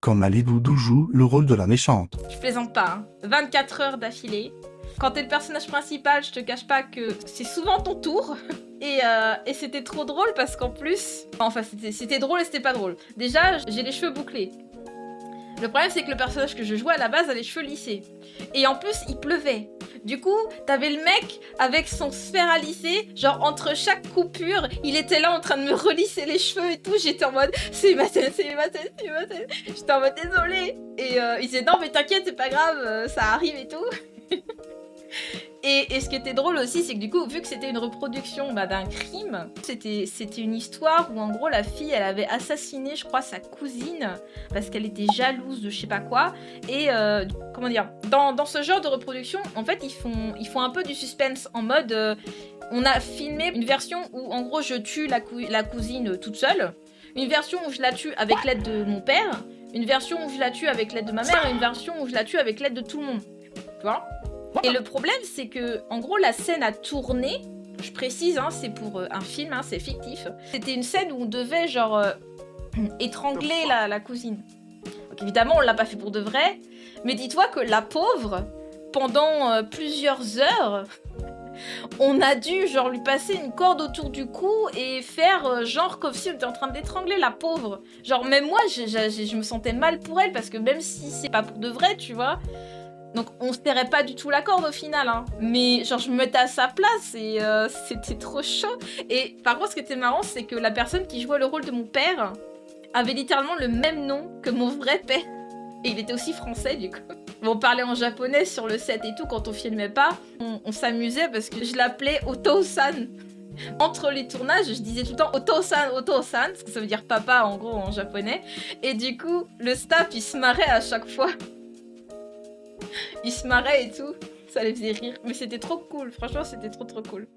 quand Malibu joue le rôle de la méchante. Je plaisante pas, hein. 24 heures d'affilée. Quand t'es le personnage principal, je te cache pas que c'est souvent ton tour. Et c'était trop drôle parce qu'en plus... Enfin, c'était drôle et c'était pas drôle. Déjà, j'ai les cheveux bouclés. Le problème, c'est que le personnage que je jouais à la base a les cheveux lissés. Et en plus, il pleuvait. Du coup, t'avais le mec avec son sphère à lisser, genre entre chaque coupure, il était là en train de me relisser les cheveux et tout. J'étais en mode, c'est ma scène, c'est ma scène, c'est ma scène. J'étais en mode, désolé. Et il disait, non, mais t'inquiète, c'est pas grave, ça arrive et tout. Et ce qui était drôle aussi, c'est que du coup, vu que c'était une reproduction d'un crime, c'était une histoire où en gros la fille, elle avait assassiné, je crois, sa cousine parce qu'elle était jalouse de je sais pas quoi. Et comment dire, dans ce genre de reproduction, en fait, ils font un peu du suspense en mode, on a filmé une version où en gros je tue la cousine toute seule, une version où je la tue avec l'aide de mon père, une version où je la tue avec l'aide de ma mère et une version où je la tue avec l'aide de tout le monde. Tu vois ? Et le problème, c'est que, en gros, la scène a tourné. Je précise, hein, c'est pour un film, hein, c'est fictif. C'était une scène où on devait, genre, étrangler la cousine. Donc évidemment, on l'a pas fait pour de vrai. Mais dis-toi que la pauvre, pendant plusieurs heures, on a dû, genre, lui passer une corde autour du cou et faire, genre, comme si on était en train d'étrangler la pauvre. Genre, même moi, je me sentais mal pour elle, parce que même si c'est pas pour de vrai, tu vois... Donc on se serrait pas du tout la corde au final, hein. Mais genre je me mettais à sa place et c'était trop chaud. Et par contre ce qui était marrant c'est que la personne qui jouait le rôle de mon père avait littéralement le même nom que mon vrai père. Et il était aussi français du coup. On parlait en japonais sur le set et tout quand on filmait pas. On s'amusait parce que je l'appelais Oto-san. Entre les tournages, je disais tout le temps Oto-san, Oto-san, parce que ça veut dire papa en gros en japonais. Et du coup le staff il se marrait à chaque fois. Ils se marraient et tout, ça les faisait rire. Mais c'était trop cool, franchement c'était trop cool.